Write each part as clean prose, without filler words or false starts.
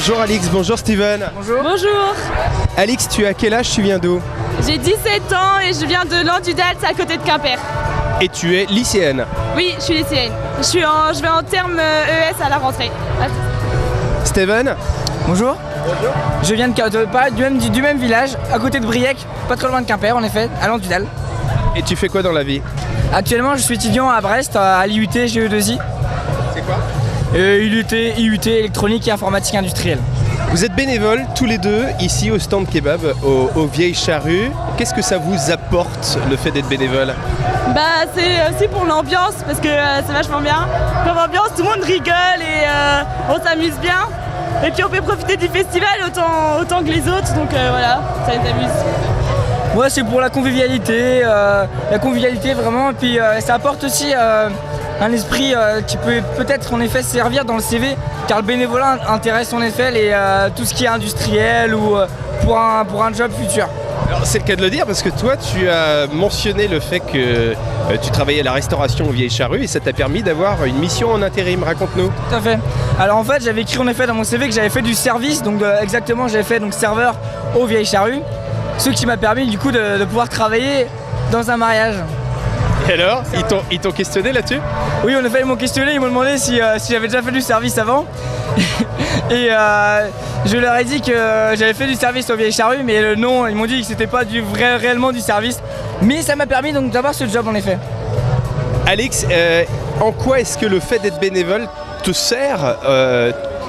Bonjour Alix, bonjour Steven. Bonjour. Bonjour. Alix, tu as quel âge, tu viens d'où? J'ai 17 ans et je viens de Landudal, c'est à côté de Quimper. Et tu es lycéenne. Oui, je suis lycéenne. Je vais en terme ES à la rentrée. Steven. Bonjour. Je viens du même village, à côté de Briec, pas trop loin de Quimper en effet, à Landudal. Et tu fais quoi dans la vie? Actuellement je suis étudiant à Brest, à l'IUT GE2I. C'est quoi? IUT électronique et informatique industrielle. Vous êtes bénévoles tous les deux ici au stand kebab, aux Vieilles Charrues. Qu'est-ce que ça vous apporte le fait d'être bénévole? Bah c'est aussi pour l'ambiance parce que c'est vachement bien. Comme ambiance, tout le monde rigole et on s'amuse bien. Et puis on peut profiter du festival autant que les autres, donc voilà, ça les amuse. Ouais, c'est pour la convivialité vraiment, et puis ça apporte aussi un esprit qui peut peut-être en effet servir dans le CV, car le bénévolat intéresse en effet tout ce qui est industriel ou pour un job futur. Alors c'est le cas de le dire parce que toi tu as mentionné le fait que tu travaillais à la restauration aux Vieilles Charrues et ça t'a permis d'avoir une mission en intérim, raconte-nous. Tout à fait. Alors en fait j'avais écrit en effet dans mon CV que j'avais fait du service, donc exactement j'avais fait donc serveur aux Vieilles Charrues, ce qui m'a permis du coup de pouvoir travailler dans un mariage. Et alors, ils t'ont questionné là-dessus? Oui, en effet, ils m'ont questionné, ils m'ont demandé si j'avais déjà fait du service avant. Et je leur ai dit que j'avais fait du service aux Vieilles Charrues, mais non, ils m'ont dit que c'était pas réellement du service. Mais ça m'a permis donc d'avoir ce job en effet. Alix, en quoi est-ce que le fait d'être bénévole te sert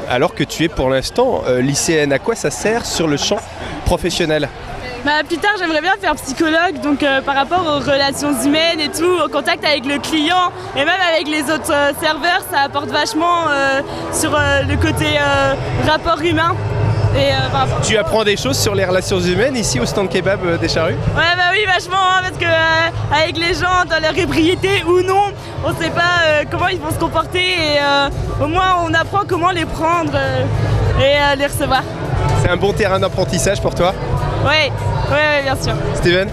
alors que tu es pour l'instant lycéenne? À quoi ça sert sur le champ professionnel? Bah, plus tard j'aimerais bien faire psychologue, donc par rapport aux relations humaines et tout, au contact avec le client et même avec les autres serveurs, ça apporte vachement sur le côté rapport humain. Et, tu apprends des choses sur les relations humaines ici au stand kebab des Charrues? Ouais bah oui vachement hein, parce que avec les gens dans leur ébriété ou non, on sait pas comment ils vont se comporter et au moins on apprend comment les prendre et les recevoir. C'est un bon terrain d'apprentissage pour toi? Ouais, bien sûr. Steven?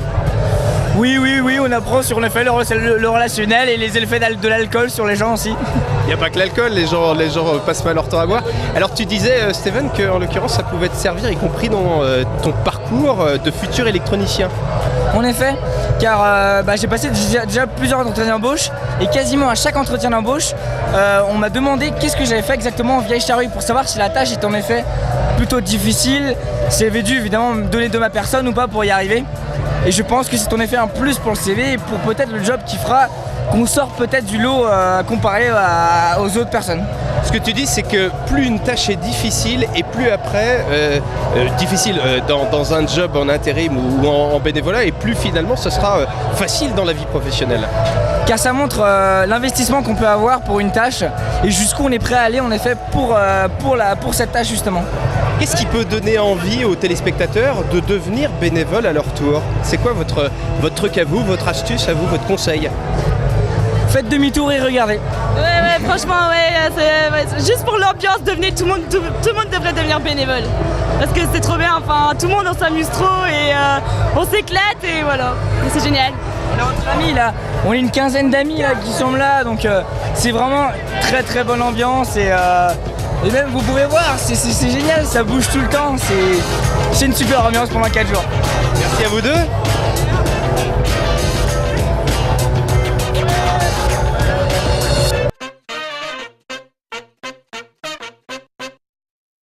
Oui, on apprend sur en effet le relationnel et les effets de l'alcool sur les gens aussi. Il n'y a pas que l'alcool, les gens passent pas leur temps à boire. Alors tu disais, Steven, qu'en l'occurrence ça pouvait te servir, y compris dans ton parcours de futur électronicien. En effet, car j'ai passé déjà plusieurs entretiens d'embauche et quasiment à chaque entretien d'embauche, on m'a demandé qu'est-ce que j'avais fait exactement en Vieilles Charrues pour savoir si la tâche est en effet plutôt difficile, si j'avais dû évidemment me donner de ma personne ou pas pour y arriver. Et je pense que c'est en effet un plus pour le CV et pour peut-être le job qui fera qu'on sort peut-être du lot comparé aux autres personnes. Ce que tu dis, c'est que plus une tâche est difficile et plus après, difficile dans un job en intérim ou en bénévolat, et plus finalement ce sera facile dans la vie professionnelle. Car ça montre l'investissement qu'on peut avoir pour une tâche et jusqu'où on est prêt à aller en effet pour cette tâche justement. Qu'est-ce qui peut donner envie aux téléspectateurs de devenir bénévoles à leur tour? C'est quoi votre truc à vous, votre astuce à vous, votre conseil? Faites demi-tour et regardez. Ouais, franchement, c'est juste pour l'ambiance, tout le monde devrait devenir bénévole. Parce que c'est trop bien, enfin, tout le monde on s'amuse trop et on s'éclate et voilà, c'est génial. Alors, notre ami là, on est une quinzaine d'amis là qui sont là, donc c'est vraiment très bonne ambiance et même vous pouvez voir, c'est génial, ça bouge tout le temps, c'est une super ambiance pendant 4 jours. Merci à vous deux.